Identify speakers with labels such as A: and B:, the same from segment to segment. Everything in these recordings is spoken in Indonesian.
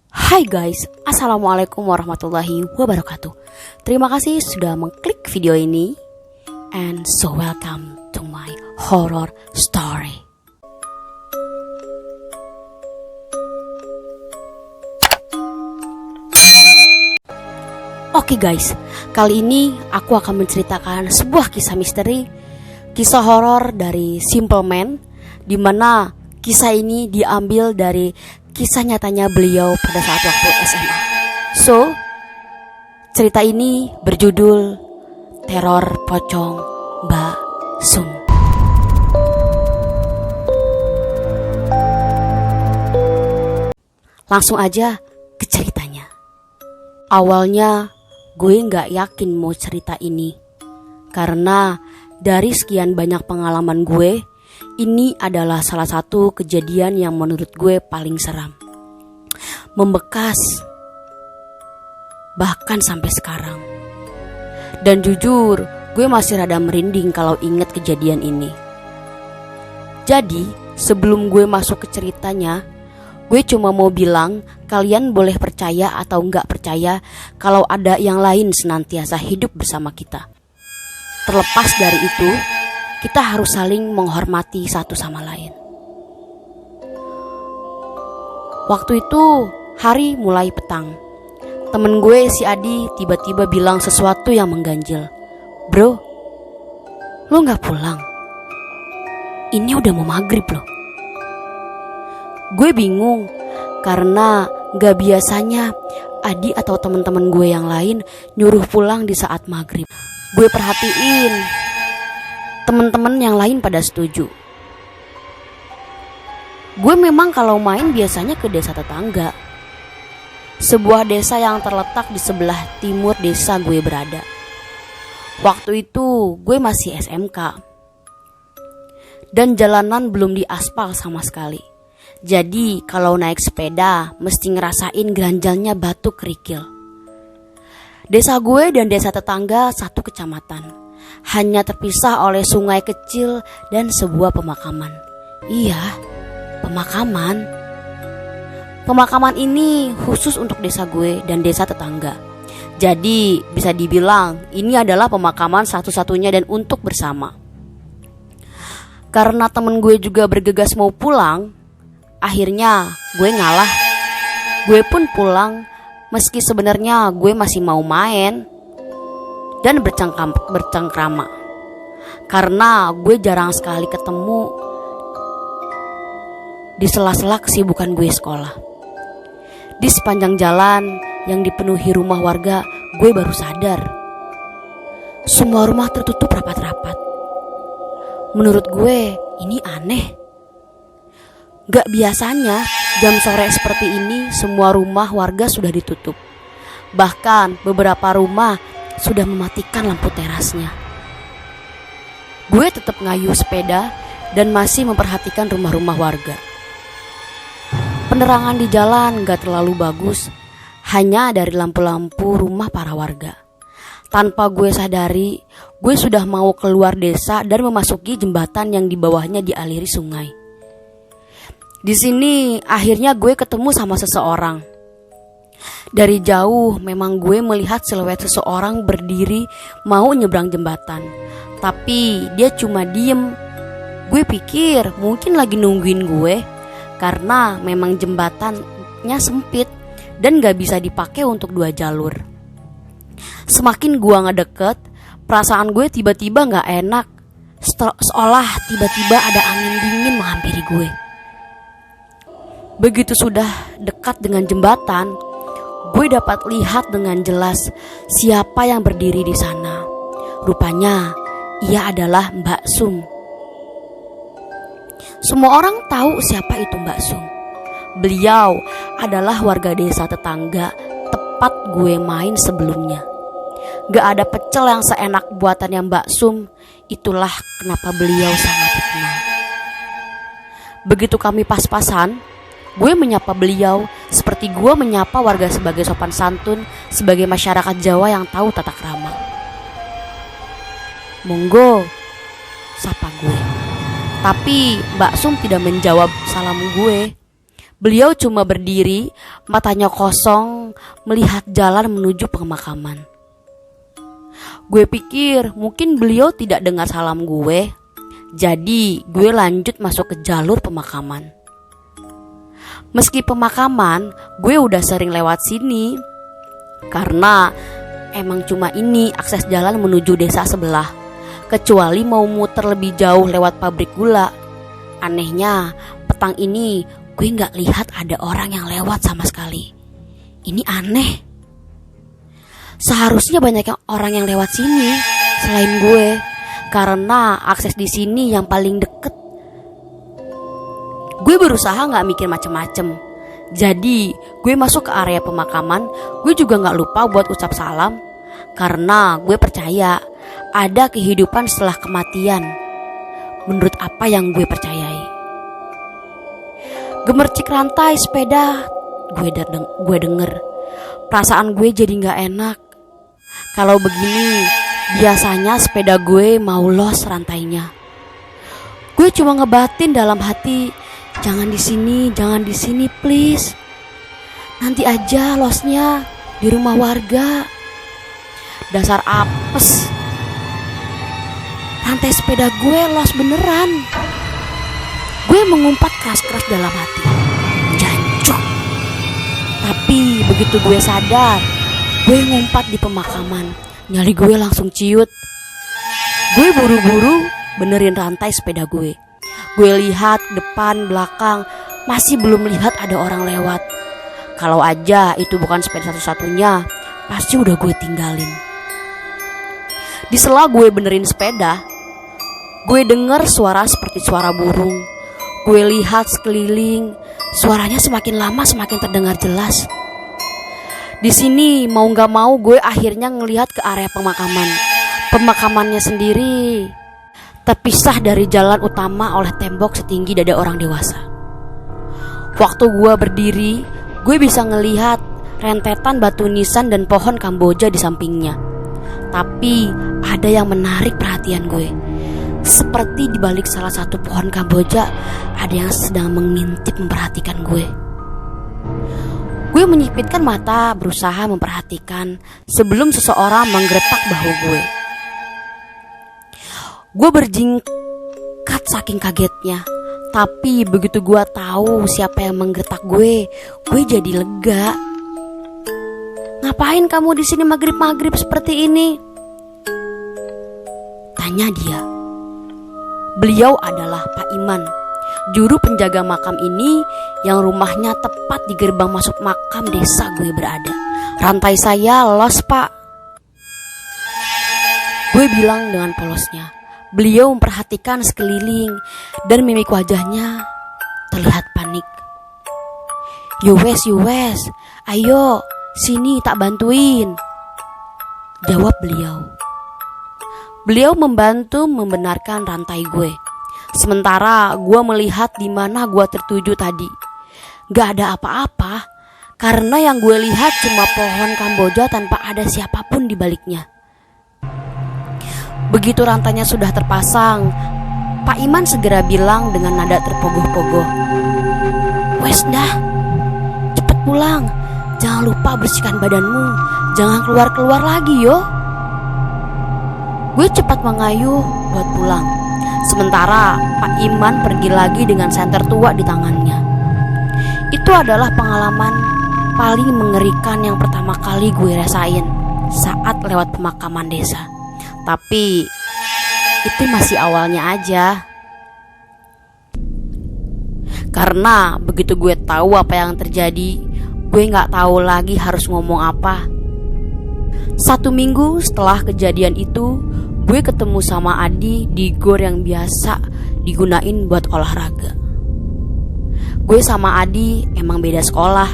A: Hai guys, Assalamualaikum warahmatullahi wabarakatuh. Terima kasih sudah mengklik video ini. And so welcome to my horror story. Oke guys, kali ini aku akan menceritakan sebuah kisah misteri, kisah horor dari Simple Man, di mana kisah ini diambil dari kisah nyatanya beliau pada saat waktu SMA. So, cerita ini berjudul Teror Pocong Mbak Sum. Langsung aja ke ceritanya. Awalnya gue gak yakin mau cerita ini, karena dari sekian banyak pengalaman gue, ini adalah salah satu kejadian yang menurut gue paling seram, membekas, bahkan sampai sekarang. Dan jujur, gue masih rada merinding kalau inget kejadian ini. Jadi, sebelum gue masuk ke ceritanya, gue cuma mau bilang, kalian boleh percaya atau nggak percaya kalau ada yang lain senantiasa hidup bersama kita. Terlepas dari itu, kita harus saling menghormati satu sama lain. Waktu itu, hari mulai petang. Temen gue si Adi tiba-tiba bilang sesuatu yang mengganjil. Bro, lo gak pulang? Ini udah mau maghrib loh. Gue bingung, karena gak biasanya Adi atau teman-teman gue yang lain nyuruh pulang di saat maghrib. Gue perhatiin, teman-teman yang lain pada setuju. Gue memang kalau main biasanya ke desa tetangga, sebuah desa yang terletak di sebelah timur desa gue berada. Waktu itu gue masih SMK, dan jalanan belum diaspal sama sekali. Jadi kalau naik sepeda mesti ngerasain geranjalnya batu kerikil. Desa gue dan desa tetangga satu kecamatan, hanya terpisah oleh sungai kecil dan sebuah pemakaman. Iya, pemakaman. Pemakaman ini khusus untuk desa gue dan desa tetangga. Jadi bisa dibilang ini adalah pemakaman satu-satunya dan untuk bersama. Karena temen gue juga bergegas mau pulang, akhirnya gue ngalah. Gue pun pulang, meski sebenarnya gue masih mau main dan bercengkrama, karena gue jarang sekali ketemu di sela-sela kesibukan gue sekolah. Di sepanjang jalan yang dipenuhi rumah warga, gue baru sadar semua rumah tertutup rapat-rapat. Menurut gue ini aneh. Gak biasanya jam sore seperti ini semua rumah warga sudah ditutup. Bahkan beberapa rumah sudah mematikan lampu terasnya. Gue tetap ngayuh sepeda dan masih memperhatikan rumah-rumah warga. Penerangan di jalan gak terlalu bagus, hanya dari lampu-lampu rumah para warga. Tanpa gue sadari, gue sudah mau keluar desa dan memasuki jembatan yang di bawahnya dialiri sungai. Di sini akhirnya gue ketemu sama seseorang. Dari jauh memang gue melihat siluet seseorang berdiri mau nyebrang jembatan, tapi dia cuma diem. Gue pikir mungkin lagi nungguin gue, karena memang jembatannya sempit dan gak bisa dipakai untuk dua jalur. Semakin gue ngedeket, perasaan gue tiba-tiba gak enak, seolah tiba-tiba ada angin dingin menghampiri gue. Begitu sudah dekat dengan jembatan, gue dapat lihat dengan jelas siapa yang berdiri di sana. Rupanya ia adalah Mbak Sum. Semua orang tahu siapa itu Mbak Sum. Beliau adalah warga desa tetangga tepat gue main sebelumnya. Gak ada pecel yang seenak buatannya Mbak Sum. Itulah kenapa beliau sangat dikenal. Begitu kami pas-pasan, gue menyapa beliau seperti gue menyapa warga sebagai sopan santun, sebagai masyarakat Jawa yang tahu tata krama. Monggo, sapa gue. Tapi Mbak Sum tidak menjawab salam gue. Beliau cuma berdiri, matanya kosong, melihat jalan menuju pemakaman. Gue pikir mungkin beliau tidak dengar salam gue, jadi gue lanjut masuk ke jalur pemakaman. Meski pemakaman, gue udah sering lewat sini, karena emang cuma ini akses jalan menuju desa sebelah. Kecuali mau muter lebih jauh lewat pabrik gula. Anehnya, petang ini gue gak lihat ada orang yang lewat sama sekali. Ini aneh. Seharusnya banyak orang yang lewat sini selain gue, karena akses di sini yang paling deket. Gue berusaha gak mikir macem-macem. Jadi gue masuk ke area pemakaman. Gue juga gak lupa buat ucap salam, karena gue percaya ada kehidupan setelah kematian, menurut apa yang gue percayai. Gemercik rantai sepeda gue denger. Perasaan gue jadi gak enak. Kalau begini, biasanya sepeda gue mau los rantainya. Gue cuma ngebatin dalam hati, jangan di sini please. Nanti aja losnya di rumah warga. Dasar apes. Rantai sepeda gue los beneran. Gue mengumpat keras-keras dalam hati, jancuk. Tapi begitu gue sadar, gue ngumpat di pemakaman, nyali gue langsung ciut. Gue buru-buru benerin rantai sepeda gue. Gue lihat depan belakang, masih belum lihat ada orang lewat. Kalau aja itu bukan sepeda satu-satunya, pasti udah gue tinggalin. Di sela gue benerin sepeda, gue denger suara seperti suara burung. Gue lihat sekeliling, suaranya semakin lama semakin terdengar jelas. Di sini mau gak mau gue akhirnya ngelihat ke area pemakaman. Pemakamannya sendiri terpisah dari jalan utama oleh tembok setinggi dada orang dewasa. Waktu gue berdiri, gue bisa ngelihat rentetan batu nisan dan pohon Kamboja di sampingnya. Tapi ada yang menarik perhatian gue. Seperti di balik salah satu pohon Kamboja ada yang sedang mengintip memperhatikan gue. Gue menyipitkan mata berusaha memperhatikan sebelum seseorang menggeretak bahu gue. Gue berjingkat saking kagetnya. Tapi begitu gue tahu siapa yang menggeretak gue jadi lega. Ngapain kamu di sini maghrib-maghrib seperti ini? Tanya dia. Beliau adalah Pak Iman, juru penjaga makam ini yang rumahnya tepat di gerbang masuk makam desa gue berada. Rantai saya los, Pak. Gue bilang dengan polosnya. Beliau memperhatikan sekeliling dan mimik wajahnya terlihat panik. Yuwes, ayo sini tak bantuin, jawab beliau. Beliau membantu membenarkan rantai gue. Sementara gue melihat di mana gue tertuju tadi. Gak ada apa-apa, karena yang gue lihat cuma pohon Kamboja tanpa ada siapapun di baliknya. Begitu rantainya sudah terpasang, Pak Iman segera bilang dengan nada terpogoh-pogoh, "Wes dah, cepet pulang. Jangan lupa bersihkan badanmu. Jangan keluar-keluar lagi yo." Gue cepat mengayuh buat pulang. Sementara Pak Iman pergi lagi dengan senter tua di tangannya. Itu adalah pengalaman paling mengerikan yang pertama kali gue rasain saat lewat pemakaman desa. Tapi itu masih awalnya aja. Karena begitu gue tahu apa yang terjadi, gue gak tahu lagi harus ngomong apa. 1 minggu setelah kejadian itu, gue ketemu sama Adi di gor yang biasa digunain buat olahraga. Gue sama Adi emang beda sekolah.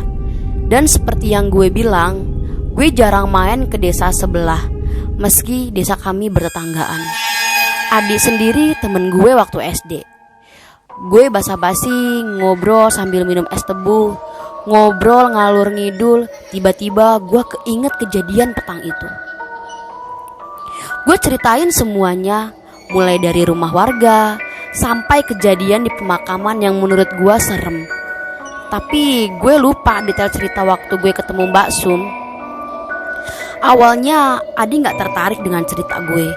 A: Dan seperti yang gue bilang, gue jarang main ke desa sebelah, meski desa kami bertetanggaan. Adi sendiri temen gue waktu SD. Gue basa-basi ngobrol sambil minum es tebu. Ngobrol ngalur ngidul, tiba-tiba gue keinget kejadian petang itu. Gue ceritain semuanya, mulai dari rumah warga sampai kejadian di pemakaman yang menurut gue serem. Tapi gue lupa detail cerita waktu gue ketemu Mbak Sum. Awalnya Adi gak tertarik dengan cerita gue.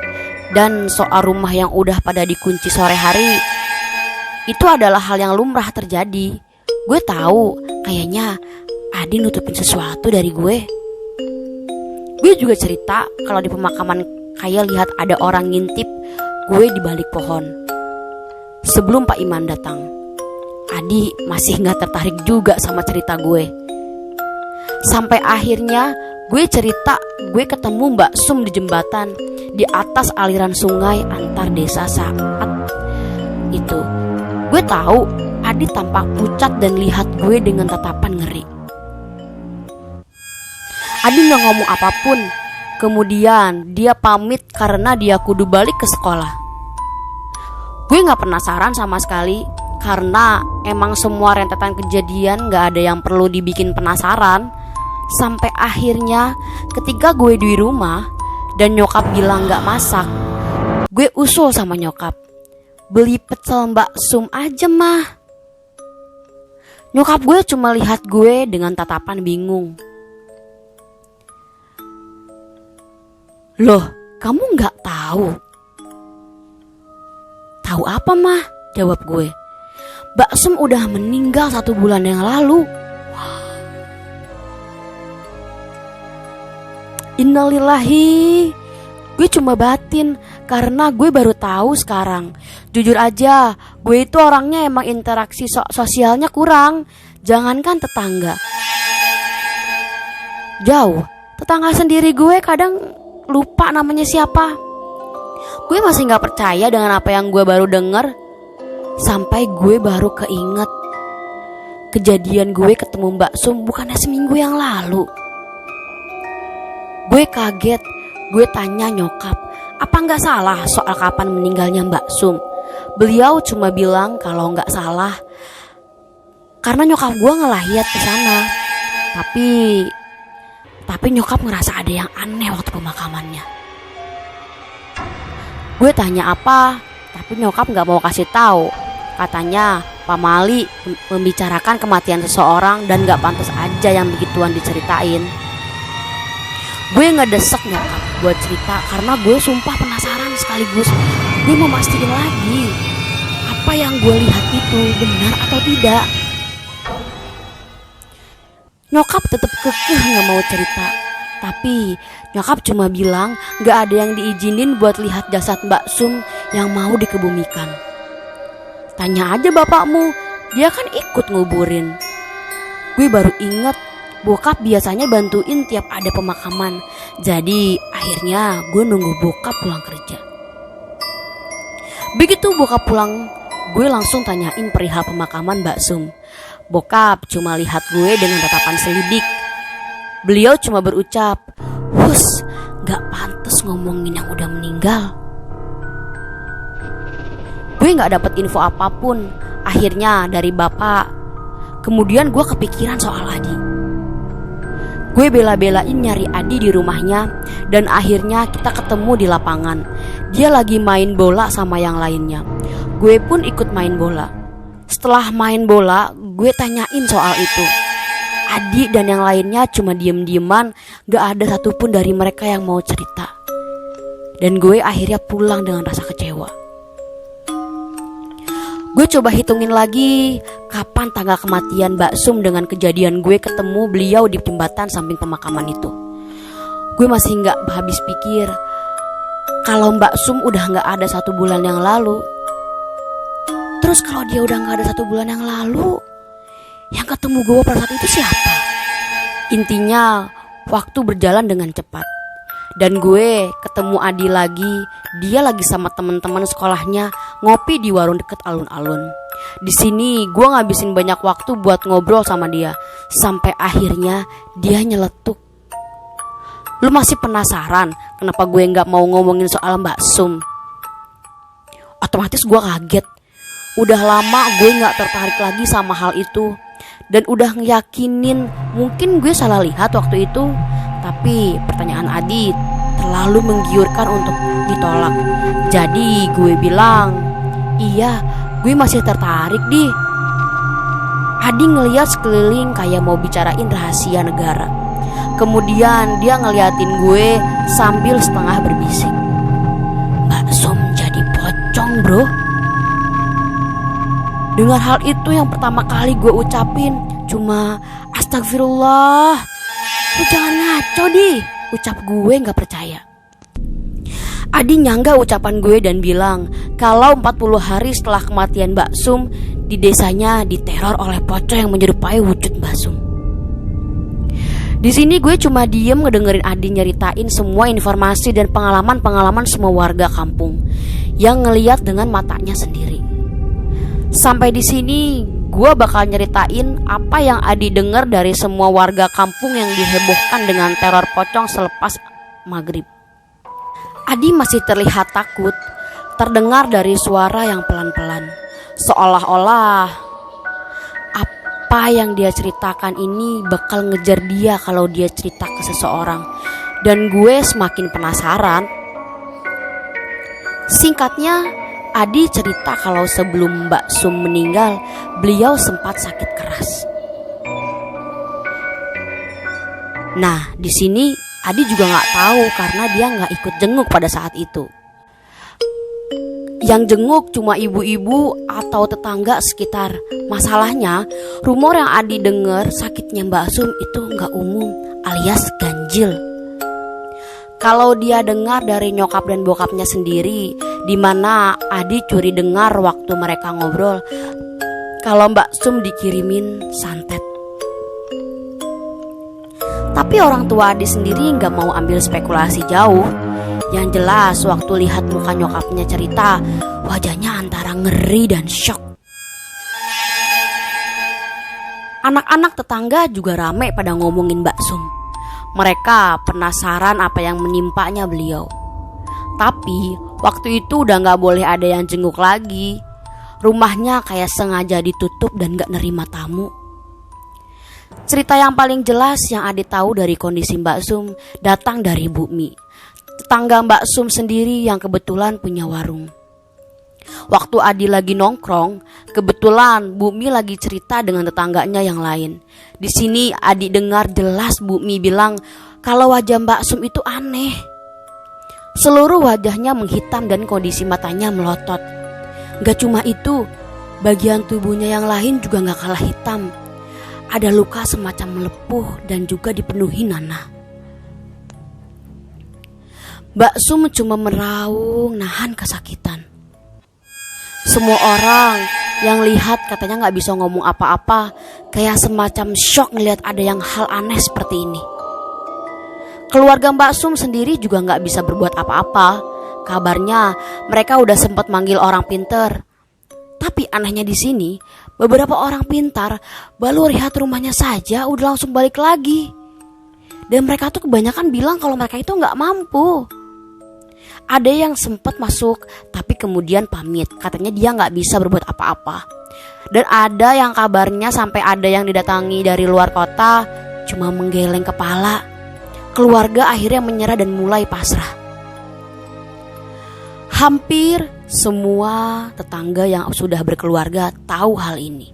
A: Dan soal rumah yang udah pada dikunci sore hari, itu adalah hal yang lumrah terjadi. Gue tahu kayaknya Adi nutupin sesuatu dari gue. Gue juga cerita kalau di pemakaman kayak lihat ada orang ngintip gue di balik pohon. Sebelum Pak Iman datang, Adi masih gak tertarik juga sama cerita gue. Sampai akhirnya gue cerita gue ketemu Mbak Sum di jembatan di atas aliran sungai antar desa saat itu. Gue tahu Adi tampak pucat dan lihat gue dengan tatapan ngeri. Adi gak ngomong apapun. Kemudian dia pamit karena dia kudu balik ke sekolah. Gue gak penasaran sama sekali, karena emang semua rentetan kejadian gak ada yang perlu dibikin penasaran. Sampai akhirnya ketika gue di rumah dan nyokap bilang gak masak, gue usul sama nyokap, beli pecel Mbak Sum aja mah. Nyokap gue cuma lihat gue dengan tatapan bingung. Loh, kamu gak tahu? Tahu apa mah? Jawab gue. Mbak Sum udah meninggal 1 bulan yang lalu. Innalillahi. Gue cuma batin karena gue baru tahu sekarang. Jujur aja, gue itu orangnya emang interaksi sosialnya kurang. Jangankan tetangga, jauh, tetangga sendiri gue kadang lupa namanya siapa. Gue masih gak percaya dengan apa yang gue baru denger. Sampai gue baru keinget kejadian gue ketemu Mbak Sum bukannya seminggu yang lalu. Gue kaget. Gue tanya nyokap, apa gak salah soal kapan meninggalnya Mbak Sum? Beliau cuma bilang kalau gak salah karena nyokap gue ngelayat ke sana. Tapi nyokap ngerasa ada yang aneh waktu pemakamannya. Gue tanya apa, tapi nyokap gak mau kasih tahu. Katanya Pak Mali membicarakan kematian seseorang dan gak pantas aja yang begituan diceritain. Gue ngedesek nyokap buat cerita karena gue sumpah penasaran sekaligus gue mau mastiin lagi apa yang gue lihat itu benar atau tidak. Nyokap tetap kekeh gak mau cerita. Tapi nyokap cuma bilang gak ada yang diizinin buat lihat jasad Mbak Sum yang mau dikebumikan. Tanya aja bapakmu, dia kan ikut nguburin. Gue baru inget bokap biasanya bantuin tiap ada pemakaman. Jadi akhirnya gue nunggu bokap pulang kerja. Begitu bokap pulang, gue langsung tanyain perihal pemakaman Mbak Sum. Bokap cuma lihat gue dengan tatapan selidik. Beliau cuma berucap, "Hus, gak pantas ngomongin yang udah meninggal." Gue gak dapet info apapun akhirnya dari bapak. Kemudian gue kepikiran soal Adi. Gue bela-belain nyari Adi di rumahnya. Dan akhirnya kita ketemu di lapangan. Dia lagi main bola sama yang lainnya. Gue pun ikut main bola. Setelah main bola, gue tanyain soal itu. Adi dan yang lainnya cuma diem-dieman. Gak ada satupun dari mereka yang mau cerita. Dan gue akhirnya pulang dengan rasa kecewa. Gue coba hitungin lagi kapan tanggal kematian Mbak Sum dengan kejadian gue ketemu beliau di jembatan samping pemakaman itu. Gue masih gak habis pikir kalau Mbak Sum udah gak ada 1 bulan yang lalu. Terus kalau dia udah gak ada 1 bulan yang lalu, yang ketemu gue pada saat itu siapa? Intinya waktu berjalan dengan cepat. Dan gue ketemu Adi lagi. Dia lagi sama teman-teman sekolahnya ngopi di warung deket alun-alun. Di sini gue ngabisin banyak waktu buat ngobrol sama dia. Sampai akhirnya dia nyeletuk, "Lu masih penasaran kenapa gue gak mau ngomongin soal Mbak Sum?" Otomatis gue kaget. Udah lama gue gak tertarik lagi sama hal itu. Dan udah ngeyakinin mungkin gue salah lihat waktu itu. Tapi pertanyaan Adi terlalu menggiurkan untuk ditolak. Jadi gue bilang, "Iya, gue masih tertarik di." Adi ngeliat sekeliling kayak mau bicarain rahasia negara. Kemudian dia ngeliatin gue sambil setengah berbisik. Mbak Sum jadi pocong bro. Dengan hal itu yang pertama kali gue ucapin cuma astagfirullah. Lu jangan ngaco di, ucap gue gak percaya. Adi nyangga ucapan gue dan bilang kalau 40 hari setelah kematian Mbak Sum, di desanya diteror oleh pocong yang menyerupai wujud Mbak Sum. Di sini gue cuma diem ngedengerin Adi nyeritain semua informasi dan pengalaman-pengalaman semua warga kampung yang ngeliat dengan matanya sendiri. Sampai di sini gue bakal nyeritain apa yang Adi denger dari semua warga kampung yang dihebohkan dengan teror pocong selepas maghrib. Adi masih terlihat takut, terdengar dari suara yang pelan-pelan, seolah-olah apa yang dia ceritakan ini bakal ngejar dia kalau dia cerita ke seseorang. Dan gue semakin penasaran. Singkatnya, Adi cerita kalau sebelum Mbak Sum meninggal, beliau sempat sakit keras. Nah, di sini Adi juga nggak tahu karena dia nggak ikut jenguk pada saat itu. Yang jenguk cuma ibu-ibu atau tetangga sekitar. Masalahnya, rumor yang Adi dengar sakitnya Mbak Sum itu nggak umum, alias ganjil. Kalau dia dengar dari nyokap dan bokapnya sendiri, di mana Adi curi dengar waktu mereka ngobrol, kalau Mbak Sum dikirimin santet. Tapi orang tua Adi sendiri gak mau ambil spekulasi jauh. Yang jelas waktu lihat muka nyokapnya cerita, wajahnya antara ngeri dan shock. Anak-anak tetangga juga rame pada ngomongin Mbak Sum. Mereka penasaran apa yang menimpanya beliau. Tapi waktu itu udah gak boleh ada yang jenguk lagi. Rumahnya kayak sengaja ditutup dan gak nerima tamu. Cerita yang paling jelas yang Adi tahu dari kondisi Mbak Sum datang dari Bu Mi, tetangga Mbak Sum sendiri yang kebetulan punya warung. Waktu Adi lagi nongkrong, kebetulan Bu Mi lagi cerita dengan tetangganya yang lain. Di sini Adi dengar jelas Bu Mi bilang kalau wajah Mbak Sum itu aneh. Seluruh wajahnya menghitam dan kondisi matanya melotot. Gak cuma itu, bagian tubuhnya yang lain juga gak kalah hitam. Ada luka semacam melepuh dan juga dipenuhi nanah. Mbak Sum cuma meraung nahan kesakitan. Semua orang yang lihat katanya gak bisa ngomong apa-apa, kayak semacam shock ngelihat ada yang hal aneh seperti ini. Keluarga Mbak Sum sendiri juga gak bisa berbuat apa-apa. Kabarnya mereka udah sempat manggil orang pinter. Tapi anehnya di sini, beberapa orang pintar baru lihat rumahnya saja udah langsung balik lagi. Dan mereka tuh kebanyakan bilang kalau mereka itu gak mampu. Ada yang sempat masuk tapi kemudian pamit, katanya dia gak bisa berbuat apa-apa. Dan ada yang kabarnya sampai ada yang didatangi dari luar kota cuma menggeleng kepala. Keluarga akhirnya menyerah dan mulai pasrah. Hampir semua tetangga yang sudah berkeluarga tahu hal ini.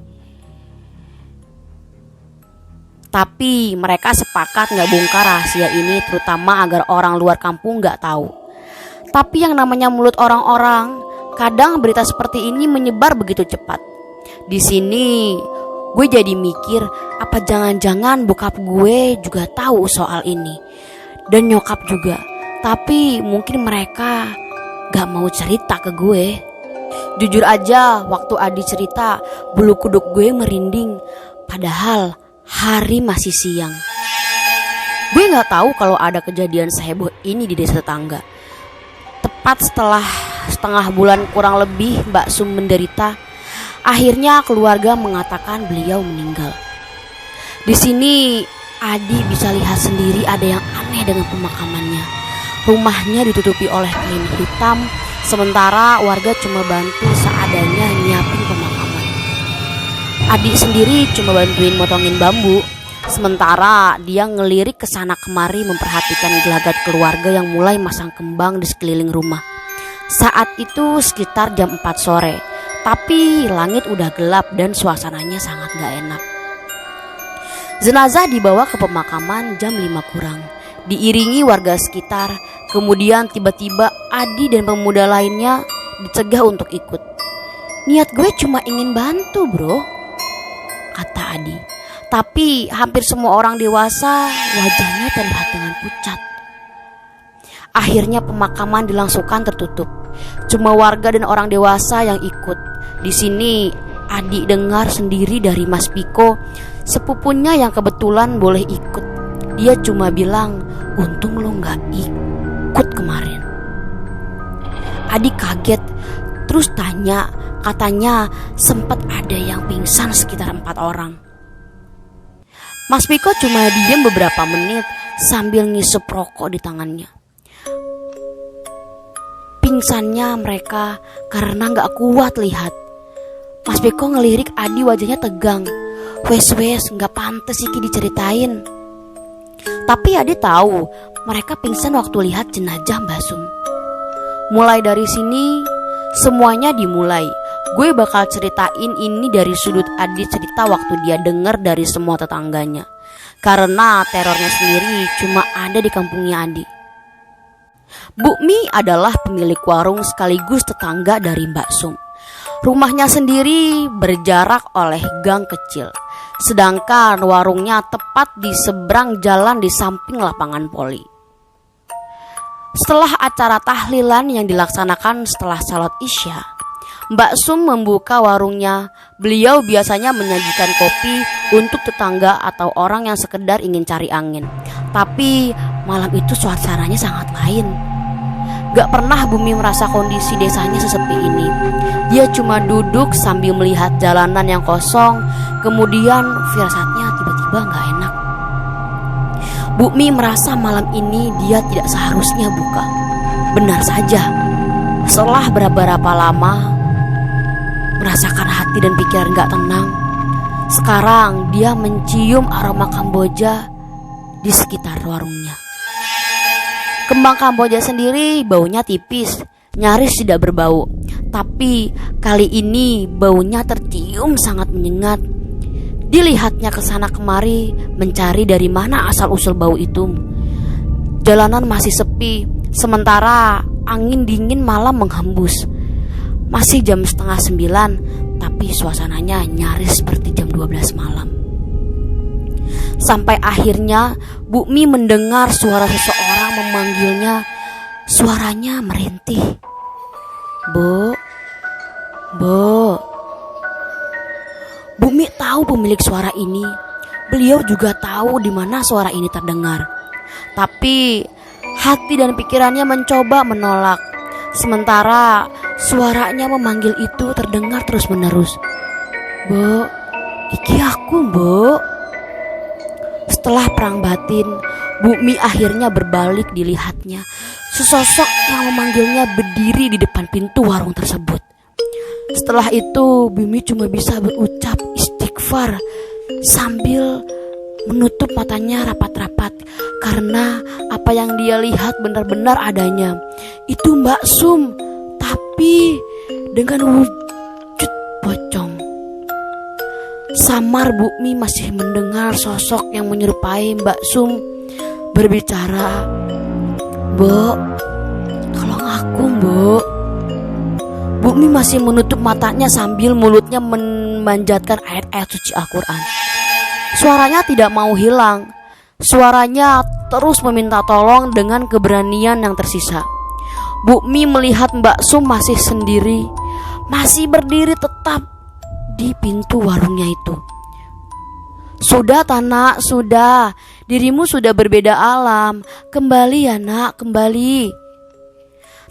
A: Tapi mereka sepakat gak bongkar rahasia ini, terutama agar orang luar kampung gak tahu. Tapi yang namanya mulut orang-orang, kadang berita seperti ini menyebar begitu cepat. Di sini gue jadi mikir, apa jangan-jangan bokap gue juga tahu soal ini, dan nyokap juga. Tapi mungkin mereka gak mau cerita ke gue. Jujur aja, waktu Adi cerita, bulu kuduk gue merinding. Padahal hari masih siang. Gue gak tahu kalau ada kejadian seheboh ini di desa tetangga. Tepat setelah setengah bulan kurang lebih Mbak Sum menderita, akhirnya keluarga mengatakan beliau meninggal. Di sini Adi bisa lihat sendiri ada yang aneh dengan pemakamannya. Rumahnya ditutupi oleh kain hitam, sementara warga cuma bantu seadanya nyiapin pemakaman. Adi sendiri cuma bantuin motongin bambu, sementara dia ngelirik kesana kemari memperhatikan gelagat keluarga yang mulai masang kembang di sekeliling rumah. Saat itu sekitar jam 4 sore, Tapi langit udah gelap dan suasananya sangat gak enak. Jenazah dibawa ke pemakaman jam 5 kurang, diiringi warga sekitar. Kemudian tiba-tiba Adi dan pemuda lainnya dicegah untuk ikut. "Niat gue cuma ingin bantu bro," kata Adi. Tapi hampir semua orang dewasa wajahnya terlihat dengan pucat. Akhirnya pemakaman dilangsungkan tertutup. Cuma warga dan orang dewasa yang ikut. Di sini Adi dengar sendiri dari Mas Piko, sepupunya yang kebetulan boleh ikut. Dia cuma bilang, "Untung lo gak ikut kemarin." Adi kaget, terus tanya, katanya sempat ada yang pingsan sekitar 4 orang. Mas Piko cuma diam beberapa menit sambil ngisep rokok di tangannya. Pingsannya mereka karena gak kuat lihat. Mas Piko ngelirik Adi, wajahnya tegang. Wes gak pantes iki diceritain. Tapi Adi tahu mereka pingsan waktu lihat jenazah Mbak Sum. Mulai dari sini semuanya dimulai. Gue bakal ceritain ini dari sudut Adi cerita waktu dia dengar dari semua tetangganya. Karena terornya sendiri cuma ada di kampungnya Adi. Bu Mi adalah pemilik warung sekaligus tetangga dari Mbak Sum. Rumahnya sendiri berjarak oleh gang kecil, sedangkan warungnya tepat di seberang jalan di samping lapangan voli. Setelah acara tahlilan yang dilaksanakan setelah salat Isya, Mbak Sum membuka warungnya. Beliau biasanya menyajikan kopi untuk tetangga atau orang yang sekedar ingin cari angin. Tapi malam itu suasananya sangat lain. Gak pernah Bumi merasa kondisi desanya sesepi ini. Dia cuma duduk sambil melihat jalanan yang kosong. Kemudian firasatnya tiba-tiba gak enak. Bumi merasa malam ini dia tidak seharusnya buka. Benar saja, setelah beberapa lama merasakan hati dan pikiran gak tenang, sekarang dia mencium aroma Kamboja di sekitar warungnya. Kembang Kamboja sendiri baunya tipis, nyaris tidak berbau. Tapi kali ini baunya tercium sangat menyengat. Dilihatnya ke sana kemari mencari dari mana asal-usul bau itu. Jalanan masih sepi, sementara angin dingin malam menghembus. Masih jam 8:30, tapi suasananya nyaris seperti jam 12 malam. Sampai akhirnya Bu Mi mendengar suara seseorang memanggilnya. Suaranya merintih. Bu. Bu Mi tahu pemilik suara ini. Beliau juga tahu di mana suara ini terdengar. Tapi hati dan pikirannya mencoba menolak. Sementara suaranya memanggil itu terdengar terus-menerus. "Bu, iki aku, Bu." Setelah perang batin, Bu Mi akhirnya berbalik dilihatnya. Sesosok yang memanggilnya berdiri di depan pintu warung tersebut. Setelah itu, Bu Mi cuma bisa berucap istighfar sambil menutup matanya rapat-rapat karena apa yang dia lihat benar-benar adanya. Itu Mbak Sum, tapi dengan wujud pocong. Samar Bu Mi masih mendengar sosok yang menyerupai Mbak Sum berbicara, "Bu, tolong aku, Bu." Bu Mi masih menutup matanya sambil mulutnya memanjatkan ayat-ayat suci Al-Quran. Suaranya tidak mau hilang. Suaranya terus meminta tolong dengan keberanian yang tersisa. Bu Mi melihat Mbak Sum masih sendiri, masih berdiri tetap di pintu warungnya itu. "Sudah Tanak, sudah. Dirimu sudah berbeda alam. Kembali ya nak, kembali."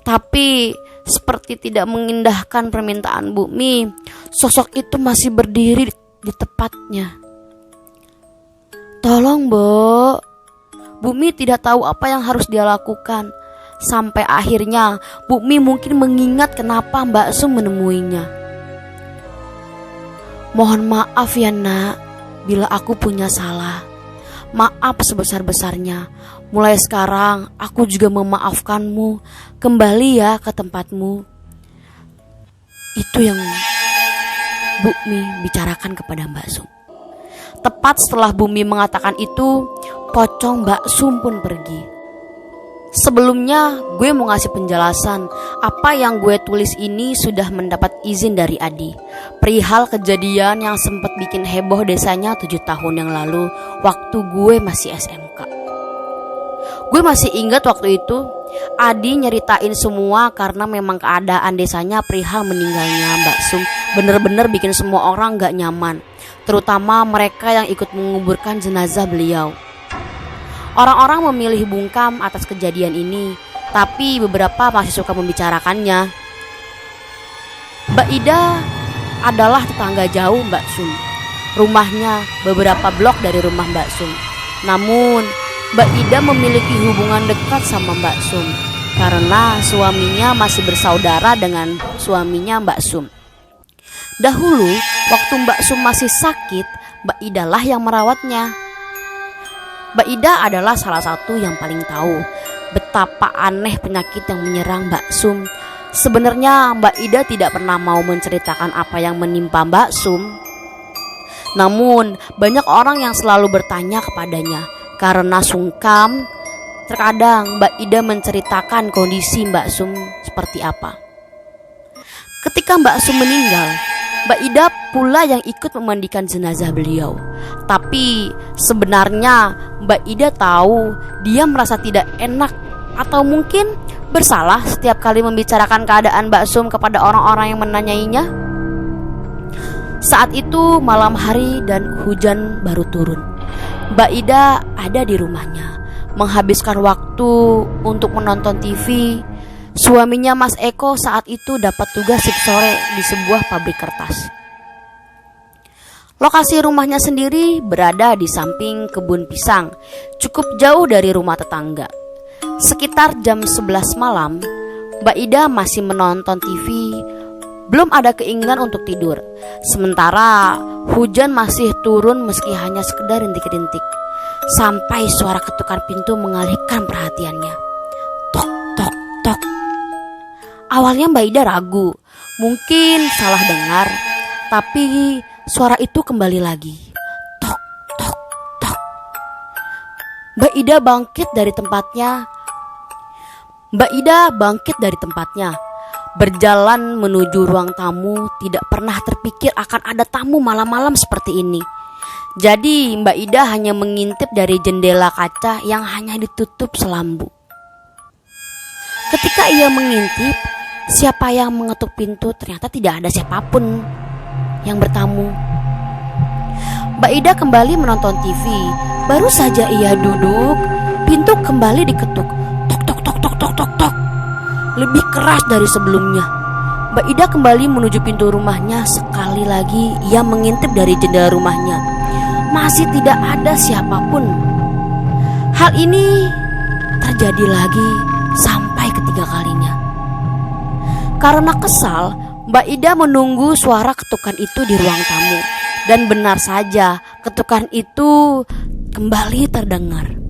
A: Tapi seperti tidak mengindahkan permintaan Bu Mi, sosok itu masih berdiri di tepatnya. "Tolong, Bu." Bu Mi tidak tahu apa yang harus dia lakukan. Sampai akhirnya Bu Mi mungkin mengingat kenapa Mbak Sum menemuinya. "Mohon maaf ya nak, bila aku punya salah. Maaf sebesar-besarnya. Mulai sekarang aku juga memaafkanmu. Kembali ya ke tempatmu." Itu yang Bumi bicarakan kepada Mbak Sum. Tepat setelah Bumi mengatakan itu, pocong Mbak Sum pun pergi. Sebelumnya gue mau ngasih penjelasan, apa yang gue tulis ini sudah mendapat izin dari Adi, perihal kejadian yang sempat bikin heboh desanya 7 tahun yang lalu waktu gue masih SMK. Gue masih ingat waktu itu Adi nyeritain semua karena memang keadaan desanya perihal meninggalnya Mbak Sum bener-bener bikin semua orang gak nyaman, terutama mereka yang ikut menguburkan jenazah beliau. Orang-orang memilih bungkam atas kejadian ini, tapi beberapa masih suka membicarakannya. Mbak Ida adalah tetangga jauh Mbak Sum. Rumahnya beberapa blok dari rumah Mbak Sum. Namun, Mbak Ida memiliki hubungan dekat sama Mbak Sum karena suaminya masih bersaudara dengan suaminya Mbak Sum. Dahulu, waktu Mbak Sum masih sakit, Mbak Ida lah yang merawatnya. Mbak Ida adalah salah satu yang paling tahu betapa aneh penyakit yang menyerang Mbak Sum. Sebenarnya Mbak Ida tidak pernah mau menceritakan apa yang menimpa Mbak Sum. Namun banyak orang yang selalu bertanya kepadanya karena sungkan. Terkadang Mbak Ida menceritakan kondisi Mbak Sum seperti apa. Ketika Mbak Sum meninggal, Mbak Ida pula yang ikut memandikan jenazah beliau. Tapi sebenarnya Mbak Ida tahu dia merasa tidak enak atau mungkin bersalah setiap kali membicarakan keadaan Mbak Sum kepada orang-orang yang menanyainya. Saat itu malam hari dan hujan baru turun. Mbak Ida ada di rumahnya, menghabiskan waktu untuk menonton TV. Suaminya Mas Eko saat itu dapat tugas shift sore di sebuah pabrik kertas. Lokasi rumahnya sendiri berada di samping kebun pisang, cukup jauh dari rumah tetangga. Sekitar jam 11 malam, Mbak Ida masih menonton TV, belum ada keinginan untuk tidur. Sementara hujan masih turun meski hanya sekedar rintik-rintik. Sampai suara ketukan pintu mengalihkan perhatiannya. Tok, tok, tok. Awalnya Mbak Ida ragu, mungkin salah dengar, tapi suara itu kembali lagi. Tok, tok, tok. Mbak Ida bangkit dari tempatnya. Berjalan menuju ruang tamu, tidak pernah terpikir akan ada tamu malam-malam seperti ini. Jadi Mbak Ida hanya mengintip dari jendela kaca yang hanya ditutup selambu. Ketika ia mengintip, siapa yang mengetuk pintu ternyata tidak ada siapapun yang bertamu. Mbak Ida kembali menonton TV. Baru saja ia duduk, pintu kembali diketuk. Tok tok tok tok tok tok tok. Lebih keras dari sebelumnya. Mbak Ida kembali menuju pintu rumahnya. Sekali lagi ia mengintip dari jendela rumahnya. Masih tidak ada siapapun. Hal ini terjadi lagi sampai ketiga kalinya. Karena kesal, Mbak Ida menunggu suara ketukan itu di ruang tamu. Dan benar saja, ketukan itu kembali terdengar.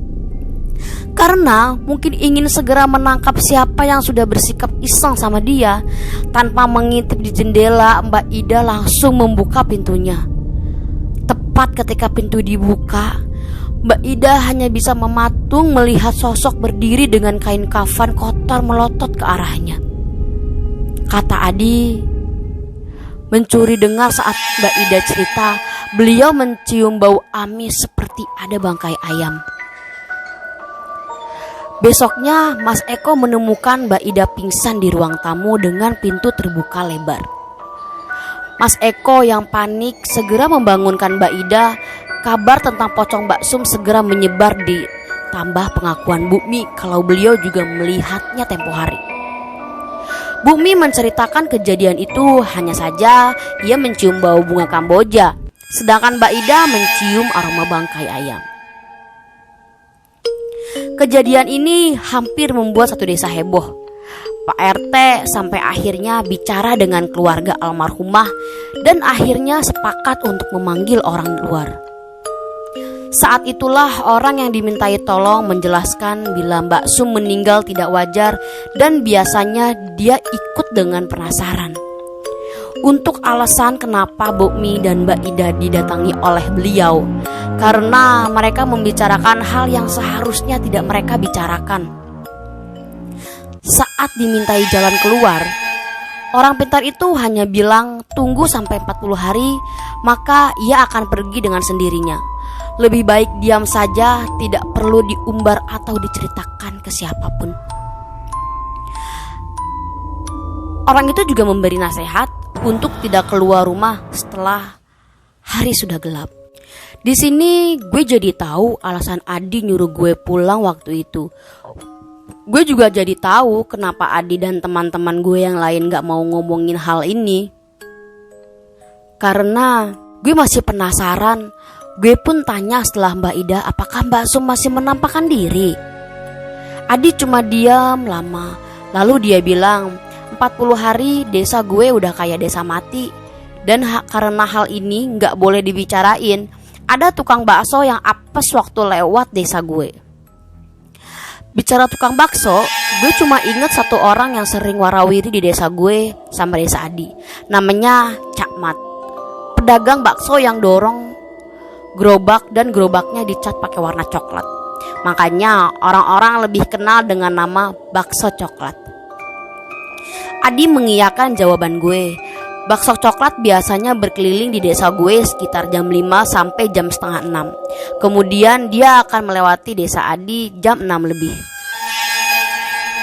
A: Karena mungkin ingin segera menangkap siapa yang sudah bersikap iseng sama dia, tanpa mengintip di jendela, Mbak Ida langsung membuka pintunya. Tepat ketika pintu dibuka, Mbak Ida hanya bisa mematung melihat sosok berdiri dengan kain kafan kotor melotot ke arahnya. Kata Adi, mencuri dengar saat Mbak Ida cerita, beliau mencium bau amis seperti ada bangkai ayam. Besoknya Mas Eko menemukan Mbak Ida pingsan di ruang tamu dengan pintu terbuka lebar. Mas Eko yang panik segera membangunkan Mbak Ida. Kabar tentang pocong Mbak Sum segera menyebar, ditambah pengakuan Bumi kalau beliau juga melihatnya tempo hari. Bumi menceritakan kejadian itu, hanya saja ia mencium bau bunga Kamboja, sedangkan Mbak Ida mencium aroma bangkai ayam. Kejadian ini hampir membuat satu desa heboh. Pak RT sampai akhirnya bicara dengan keluarga almarhumah dan akhirnya sepakat untuk memanggil orang luar. Saat itulah orang yang dimintai tolong menjelaskan bila Mbak Sum meninggal tidak wajar dan biasanya dia ikut dengan penasaran. untuk alasan kenapa Bokmi dan Mbak Ida didatangi oleh beliau, karena mereka membicarakan hal yang seharusnya tidak mereka bicarakan. Saat dimintai jalan keluar, orang pintar itu hanya bilang tunggu sampai 40 hari, maka ia akan pergi dengan sendirinya. Lebih baik diam saja, tidak perlu diumbar atau diceritakan ke siapapun. Orang itu juga memberi nasihat untuk tidak keluar rumah setelah hari sudah gelap. Di sini gue jadi tahu alasan Adi nyuruh gue pulang waktu itu. Gue juga jadi tahu kenapa Adi dan teman-teman gue yang lain gak mau ngomongin hal ini. Karena gue masih penasaran. Gue pun tanya setelah Mbak Ida apakah Mbak Sum masih menampakkan diri. Adi cuma diam lama. Lalu dia bilang 40 hari desa gue udah kayak desa mati. Dan karena hal ini gak boleh dibicarain, ada tukang bakso yang apes waktu lewat desa gue. Bicara tukang bakso, gue cuma inget satu orang yang sering warawiri di desa gue sama desa Adi. Namanya Cak Mat, pedagang bakso yang dorong gerobak dan gerobaknya dicat pakai warna coklat. Makanya orang-orang lebih kenal dengan nama bakso coklat. Adi mengiyakan jawaban gue. Bakso coklat biasanya berkeliling di desa gue sekitar jam 5 sampai jam setengah 6. Kemudian dia akan melewati desa Adi jam 6 lebih.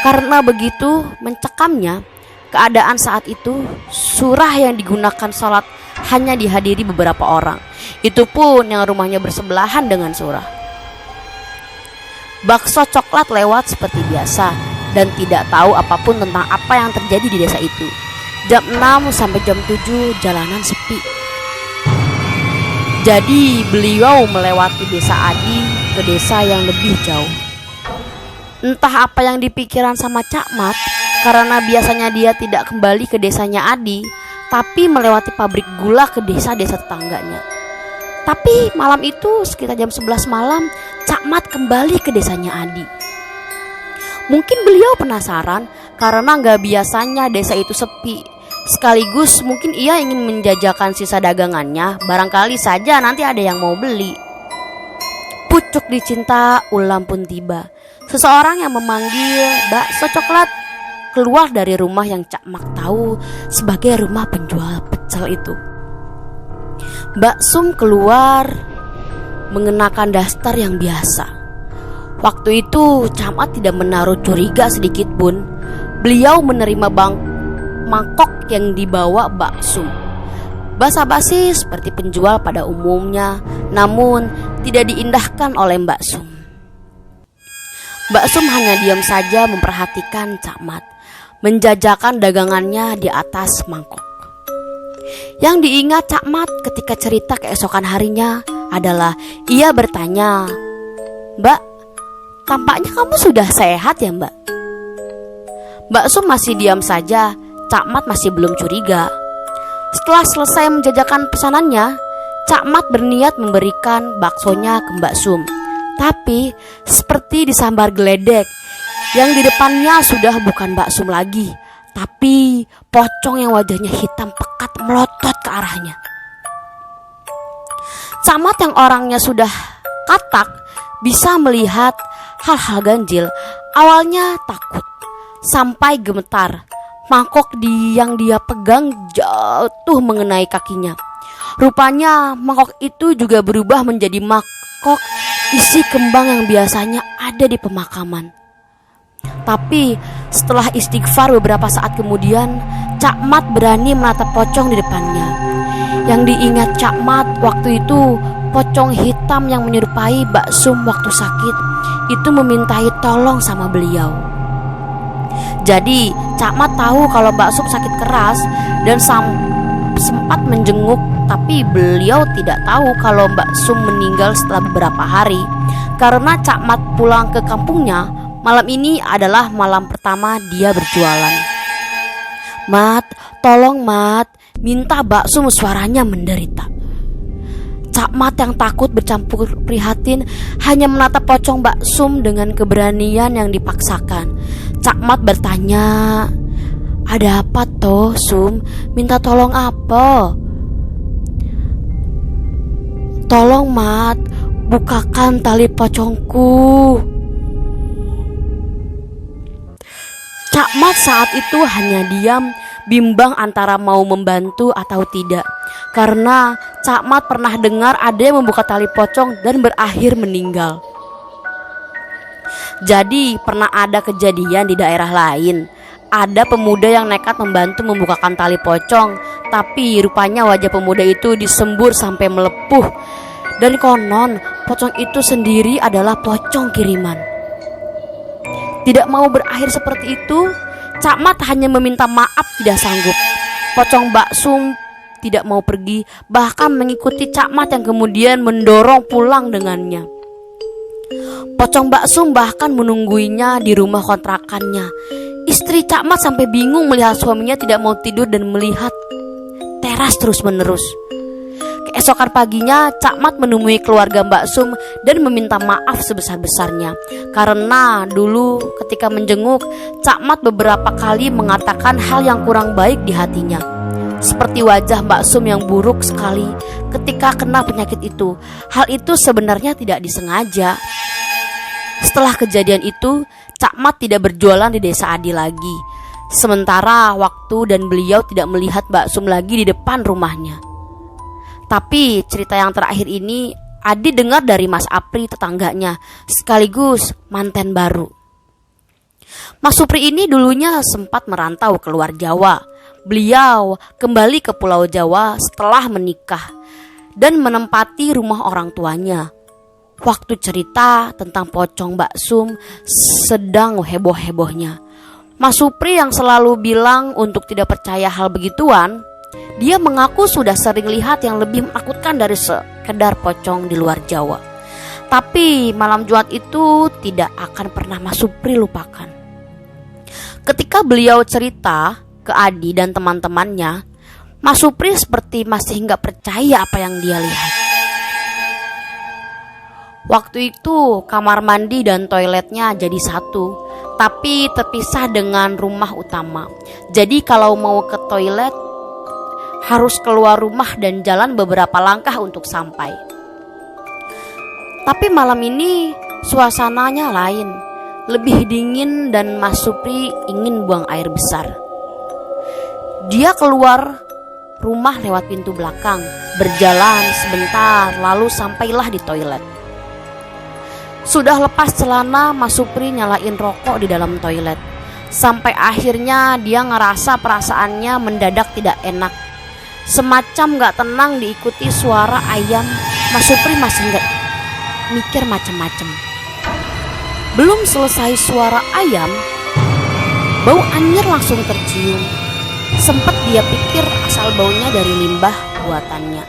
A: Karena begitu mencekamnya keadaan saat itu, surah yang digunakan sholat hanya dihadiri beberapa orang. Itu pun yang rumahnya bersebelahan dengan surah. Bakso coklat lewat seperti biasa dan tidak tahu apapun tentang apa yang terjadi di desa itu. Jam 6 sampai jam 7 jalanan sepi. Jadi beliau melewati desa Adi ke desa yang lebih jauh. Entah apa yang dipikiran sama Cak Mat, karena biasanya dia tidak kembali ke desanya Adi, tapi melewati pabrik gula ke desa-desa tetangganya. Tapi malam itu sekitar jam 11 malam, Cak Mat kembali ke desanya Adi. Mungkin beliau penasaran karena gak biasanya desa itu sepi. Sekaligus mungkin ia ingin menjajakan sisa dagangannya, barangkali saja nanti ada yang mau beli. Pucuk dicinta, ulam pun tiba. Seseorang yang memanggil bakso coklat keluar dari rumah yang Cak Mat tahu sebagai rumah penjual pecel itu. Mbak Sum keluar mengenakan daster yang biasa. Waktu itu Cak Mat tidak menaruh curiga sedikit pun. Beliau menerima mangkok yang dibawa Mbak Sum. Basa-basi seperti penjual pada umumnya, namun tidak diindahkan oleh Mbak Sum. Mbak Sum hanya diam saja memperhatikan Cak Mat menjajakan dagangannya di atas mangkok. Yang diingat Cak Mat ketika cerita keesokan harinya adalah ia bertanya, "Mbak, tampaknya kamu sudah sehat ya, Mbak?" Mbak Sum masih diam saja. Cak Mat masih belum curiga. Setelah selesai menjajakan pesanannya, Cak Mat berniat memberikan baksonya ke Mbak Sum. Tapi seperti disambar geledek, yang di depannya sudah bukan Mbak Sum lagi, tapi pocong yang wajahnya hitam pekat melotot ke arahnya. Cak Mat yang orangnya sudah katak bisa melihat hal-hal ganjil. Awalnya takut sampai gemetar. Mangkok yang dia pegang jatuh mengenai kakinya. Rupanya mangkok itu juga berubah menjadi mangkok isi kembang yang biasanya ada di pemakaman. Tapi setelah istighfar beberapa saat kemudian, Cak Mat berani menatap pocong di depannya. Yang diingat Cak Mat waktu itu, pocong hitam yang menyerupai Mbak Sum waktu sakit itu memintai tolong sama beliau. Jadi Cak Mat tahu kalau Mbak Sum sakit keras dan sempat menjenguk, tapi beliau tidak tahu kalau Mbak Sum meninggal setelah beberapa hari. Karena Cak Mat pulang ke kampungnya, malam ini adalah malam pertama dia berjualan. "Mat, tolong Mat," minta Mbak Sum, suaranya menderita. Cak Mat yang takut bercampur prihatin hanya menatap pocong Mbak Sum dengan keberanian yang dipaksakan. Cak Mat bertanya, Ada apa toh, Sum? Minta tolong apa? Tolong, Mat, bukakan tali pocongku. Cak Mat saat itu hanya diam, bimbang antara mau membantu atau tidak. Karena Cak Mat pernah dengar ada yang membuka tali pocong dan berakhir meninggal. Jadi pernah ada kejadian di daerah lain. Ada pemuda yang nekat membantu membukakan tali pocong, tapi rupanya wajah pemuda itu disembur sampai melepuh. Dan konon pocong itu sendiri adalah pocong kiriman. Tidak mau berakhir seperti itu, Cak Mat hanya meminta maaf tidak sanggup. Pocong Mbak Sum tidak mau pergi, bahkan mengikuti Cak Mat yang kemudian mendorong pulang dengannya. Pocong Mbak Sum bahkan menungguinya di rumah kontrakannya. Istri Cak Mat sampai bingung melihat suaminya tidak mau tidur dan melihat teras terus-menerus. Keesokan paginya Cak Mat menemui keluarga Mbak Sum dan meminta maaf sebesar-besarnya. Karena dulu ketika menjenguk, Cak Mat beberapa kali mengatakan hal yang kurang baik di hatinya. Seperti wajah Mbak Sum yang buruk sekali ketika kena penyakit itu. Hal itu sebenarnya tidak disengaja. Setelah kejadian itu, Cak Mat tidak berjualan di desa Adi lagi. Sementara waktu dan beliau tidak melihat Mbak Sum lagi di depan rumahnya. Tapi cerita yang terakhir ini Adi dengar dari Mas Apri, tetangganya, sekaligus manten baru. Mas Supri ini dulunya sempat merantau keluar Jawa. Beliau kembali ke Pulau Jawa setelah menikah dan menempati rumah orang tuanya. Waktu cerita tentang pocong Mbak Sum sedang heboh-hebohnya. Mas Supri yang selalu bilang untuk tidak percaya hal begituan, dia mengaku sudah sering lihat yang lebih menakutkan dari sekedar pocong di luar Jawa. Tapi malam Jumat itu tidak akan pernah Mas Supri lupakan. Ketika beliau cerita ke Adi dan teman-temannya, Mas Supri seperti masih nggak percaya apa yang dia lihat. Waktu itu kamar mandi dan toiletnya jadi satu, tapi terpisah dengan rumah utama. Jadi kalau mau ke toilet harus keluar rumah dan jalan beberapa langkah untuk sampai. Tapi malam ini suasananya lain, lebih dingin dan Mas Supri ingin buang air besar. Dia keluar rumah lewat pintu belakang, berjalan sebentar lalu sampailah di toilet. Sudah lepas celana, Mas Supri nyalain rokok di dalam toilet. Sampai akhirnya dia ngerasa perasaannya mendadak tidak enak. Semacam gak tenang diikuti suara ayam. Mas Supri masih gak mikir macem-macem. Belum selesai suara ayam, bau anyir langsung tercium. Sempet dia pikir asal baunya dari limbah buatannya,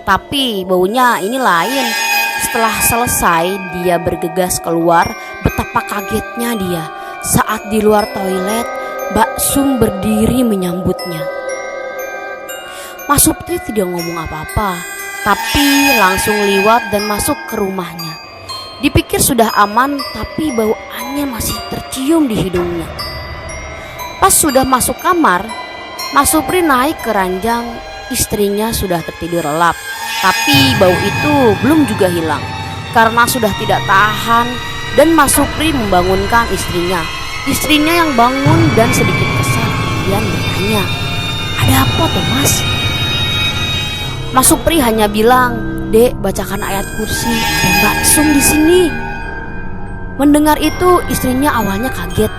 A: tapi baunya ini lain. Setelah selesai, dia bergegas keluar. Betapa kagetnya dia saat di luar toilet Mbak Sum berdiri menyambutnya. Mas Supri tidak ngomong apa-apa, tapi langsung liwat dan masuk ke rumahnya. Dipikir sudah aman, tapi bau anyir masih tercium di hidungnya. Pas sudah masuk kamar, Mas Supri naik ke ranjang. Istrinya sudah tertidur lelap, tapi bau itu belum juga hilang. Karena sudah tidak tahan, dan Mas Supri membangunkan istrinya. Istrinya yang bangun dan sedikit kesal kemudian bertanya, "Ada apa tuh, Mas?" Mas Supri hanya bilang, "Dek, bacakan ayat kursi, ada Mbak Sum di sini." Mendengar itu istrinya awalnya kaget,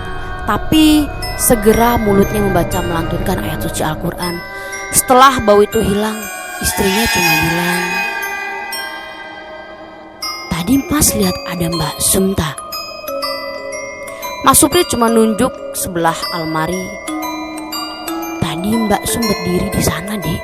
A: tapi segera mulutnya membaca melantunkan ayat suci Al-Quran. Setelah bau itu hilang, istrinya cuma bilang, "Tadi Mas lihat ada Mbak Sum tak?" Mas Supri cuma nunjuk sebelah almari. "Tadi Mbak Sum berdiri di sana, Dek."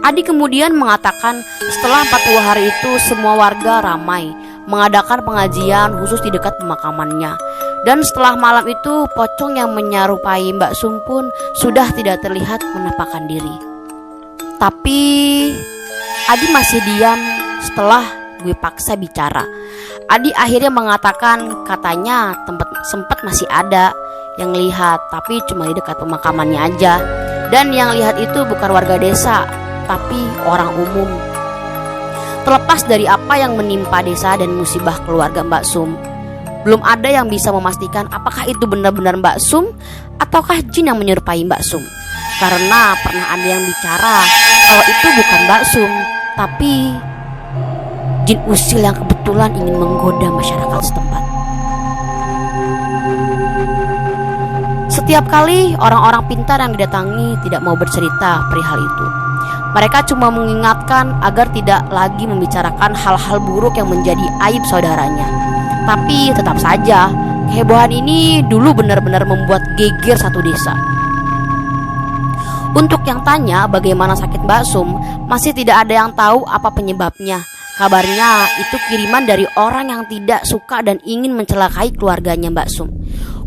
A: Adi kemudian mengatakan setelah 40 hari itu semua warga ramai mengadakan pengajian khusus di dekat pemakamannya. Dan setelah malam itu pocong yang menyerupai Mbak Sum pun sudah tidak terlihat menampakkan diri. Tapi Adi masih diam. Setelah gue paksa bicara, Adi akhirnya mengatakan katanya tempat sempat masih ada yang lihat, tapi cuma di dekat pemakamannya aja. Dan yang lihat itu bukan warga desa, tapi orang umum. Terlepas dari apa yang menimpa desa dan musibah keluarga Mbak Sum, belum ada yang bisa memastikan apakah itu benar-benar Mbak Sum ataukah jin yang menyerupai Mbak Sum. Karena pernah ada yang bicara kalau itu bukan Mbak Sum, tapi jin usil yang kebetulan ingin menggoda masyarakat setempat. Setiap kali orang-orang pintar yang didatangi tidak mau bercerita perihal itu. Mereka cuma mengingatkan agar tidak lagi membicarakan hal-hal buruk yang menjadi aib saudaranya. Tapi tetap saja, kehebohan ini dulu benar-benar membuat geger satu desa. Untuk yang tanya bagaimana sakit Mbak Sum, masih tidak ada yang tahu apa penyebabnya. Kabarnya itu kiriman dari orang yang tidak suka dan ingin mencelakai keluarganya Mbak Sum.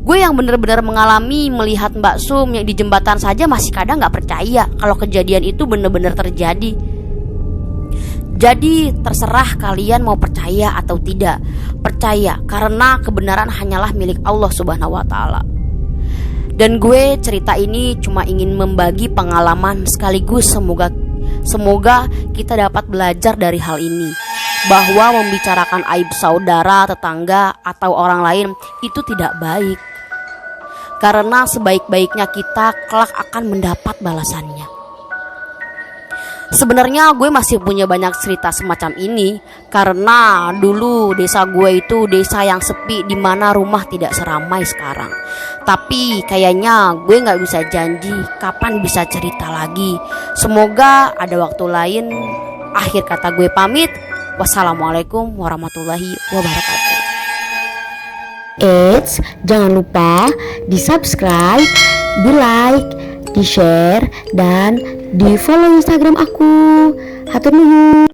A: Gue yang benar-benar mengalami melihat Mbak Sum yang di jembatan saja masih kadang gak percaya kalau kejadian itu benar-benar terjadi. Jadi terserah kalian mau percaya atau tidak. Percaya karena kebenaran hanyalah milik Allah Subhanahu wa Ta'ala. Dan gue cerita ini cuma ingin membagi pengalaman sekaligus semoga kita dapat belajar dari hal ini, bahwa membicarakan aib saudara, tetangga, atau orang lain itu tidak baik. Karena sebaik-baiknya kita kelak akan mendapat balasannya. Sebenarnya gue masih punya banyak cerita semacam ini, karena dulu desa gue itu desa yang sepi di mana rumah tidak seramai sekarang. Tapi kayaknya gue gak bisa janji kapan bisa cerita lagi. Semoga ada waktu lain. Akhir kata gue pamit. Wassalamualaikum warahmatullahi wabarakatuh.
B: Eits, jangan lupa di subscribe, di like, di share, dan di follow Instagram aku. Hatur nuhun.